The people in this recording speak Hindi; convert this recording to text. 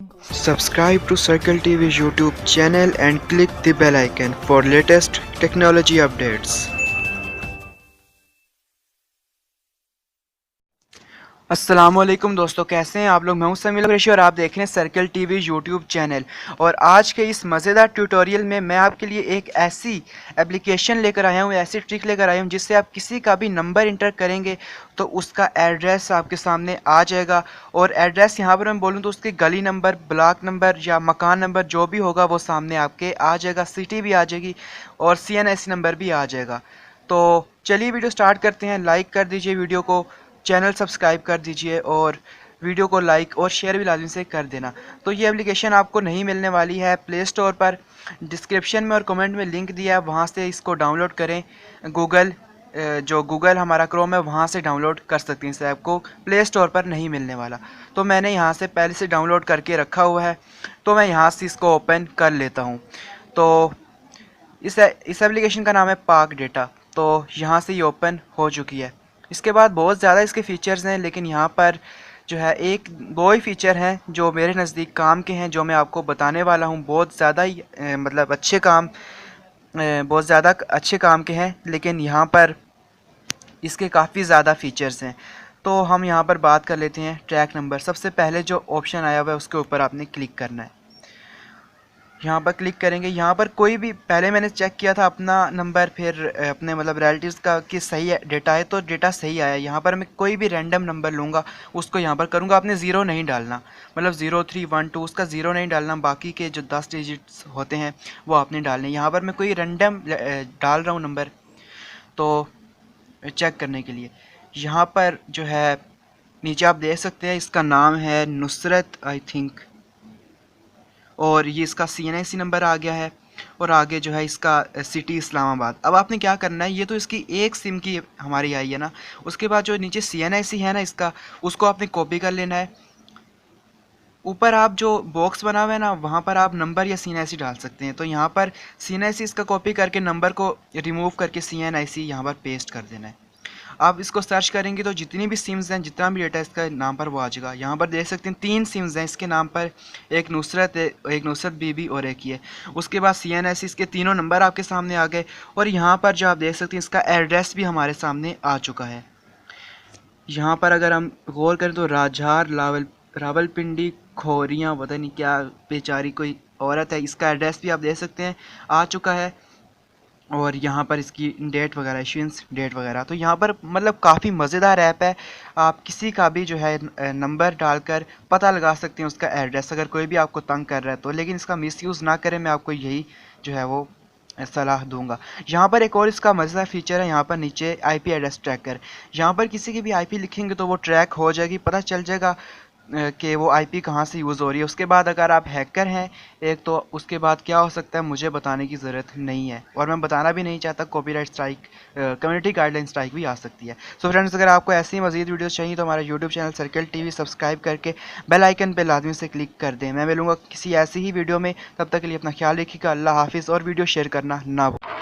Subscribe to Circle TV YouTube channel and click the bell icon for latest technology updates. अस्सलामुअलैकुम दोस्तों, कैसे हैं आप लोग। मैं हूं समील कुरैशी और आप देख रहे हैं सर्कल टीवी यूट्यूब चैनल। और आज के इस मज़ेदार ट्यूटोरियल में मैं आपके लिए एक ऐसी एप्लीकेशन लेकर आया हूं, ऐसी ट्रिक लेकर आया हूं जिससे आप किसी का भी नंबर इंटर करेंगे तो उसका एड्रेस आपके सामने आ जाएगा। और एड्रेस यहां पर मैं बोलूं तो उसकी गली नंबर, ब्लॉक नंबर या मकान नंबर जो भी होगा वो सामने आपके आ जाएगा। सिटी भी आ जाएगी और CNIC नंबर भी आ जाएगा। तो चलिए वीडियो स्टार्ट करते हैं। लाइक कर दीजिए वीडियो को, चैनल सब्सक्राइब कर दीजिए और वीडियो को लाइक और शेयर भी लाजमी से कर देना। तो ये एप्लीकेशन आपको नहीं मिलने वाली है प्ले स्टोर पर। डिस्क्रिप्शन में और कमेंट में लिंक दिया है, वहाँ से इसको डाउनलोड करें। जो गूगल हमारा क्रोम है वहाँ से डाउनलोड कर सकते हैं। इस ऐप को प्ले स्टोर पर नहीं मिलने वाला। तो मैंने यहाँ से पहले से डाउनलोड करके रखा हुआ है, तो मैं यहाँ से इसको ओपन कर लेता हूँ। तो इस एप्लीकेशन का नाम है पाक डेटा। तो यहाँ से ये ओपन हो चुकी है। इसके बाद बहुत ज़्यादा इसके फ़ीचर्स हैं, लेकिन यहाँ पर जो है एक दो ही फ़ीचर हैं जो मेरे नज़दीक काम के हैं, जो मैं आपको बताने वाला हूँ। बहुत ज़्यादा ही मतलब बहुत ज़्यादा अच्छे काम के हैं, लेकिन यहाँ पर इसके काफ़ी ज़्यादा फ़ीचर्स हैं। तो हम यहाँ पर बात कर लेते हैं ट्रैक नंबर। सबसे पहले जो ऑप्शन आया हुआ है उसके ऊपर आपने क्लिक करना है। यहाँ पर क्लिक करेंगे। यहाँ पर कोई भी, पहले मैंने चेक किया था अपना नंबर, फिर अपने मतलब रिलेटिव्स का कि सही डेटा है, तो डेटा सही आया। यहाँ पर मैं कोई भी रैंडम नंबर लूँगा, उसको यहाँ पर करूँगा। आपने ज़ीरो नहीं डालना, मतलब 0312 उसका ज़ीरो नहीं डालना। बाकी के जो 10 डिजिट्स होते हैं वो आपने डालने। यहाँ पर मैं कोई रैंडम डाल रहा हूँ नंबर, तो चेक करने के लिए यहाँ पर जो है नीचे आप देख सकते हैं, इसका नाम है नुसरत आई थिंक, और ये इसका CNIC नंबर आ गया है। और आगे जो है इसका सिटी इस्लामाबाद। अब आपने क्या करना है, ये तो इसकी एक सिम की हमारी आई है ना, उसके बाद जो नीचे CNIC है ना इसका, उसको आपने कॉपी कर लेना है। ऊपर आप जो बॉक्स बना हुआ है ना, वहाँ पर आप नंबर या CNIC डाल सकते हैं। तो यहाँ पर CNIC इसका कॉपी करके नंबर को रिमूव करके CNIC यहाँ पर पेस्ट कर देना है। आप इसको सर्च करेंगे तो जितनी भी सिम्स हैं, जितना भी डेटा इसका नाम पर वो आ जाएगा। यहाँ पर देख सकते हैं 3 सिम्स हैं इसके नाम पर, एक नुसरत है, एक नुसरत बीबी और एक ये। उसके बाद CNIC, इसके तीनों नंबर आपके सामने आ गए। और यहाँ पर जो आप देख सकते हैं इसका एड्रेस भी हमारे सामने आ चुका है। यहाँ पर अगर हम गौर करें तो राजहार रावलपिंडी खोरियाँ, पता नहीं क्या बेचारी कोई औरत है, इसका एड्रेस भी आप देख सकते हैं आ चुका है। और यहाँ पर इसकी डेट वगैरह, इशुएंस डेट वगैरह। तो यहाँ पर मतलब काफ़ी मज़ेदार ऐप है। आप किसी का भी जो है नंबर डालकर पता लगा सकते हैं उसका एड्रेस, अगर कोई भी आपको तंग कर रहा है तो। लेकिन इसका मिसयूज़ ना करें, मैं आपको यही जो है वो सलाह दूंगा। यहाँ पर एक और इसका मज़ेदार फीचर है, यहाँ पर नीचे IP एड्रेस ट्रैकर। यहाँ पर किसी की भी IP लिखेंगे तो वो ट्रैक हो जाएगी, पता चल जाएगा कि वो IP कहाँ से यूज़ हो रही है। उसके बाद अगर आप हैकर हैं एक, तो उसके बाद क्या हो सकता है मुझे बताने की ज़रूरत नहीं है, और मैं बताना भी नहीं चाहता। Copyright strike, community guideline strike भी आ सकती है। सो फ्रेंड्स, अगर आपको ऐसी मज़ीद वीडियोस चाहिए तो हमारा YouTube channel circle TV subscribe करके बेल आइकन पर लाजमी से क्लिक कर दें। मैं मिलूँगा किसी ऐसी ही वीडियो में, तब तक के लिए अपना ख्याल रखिएगा। अल्लाह हाफिज़। और वीडियो शेयर करना ना भूलें।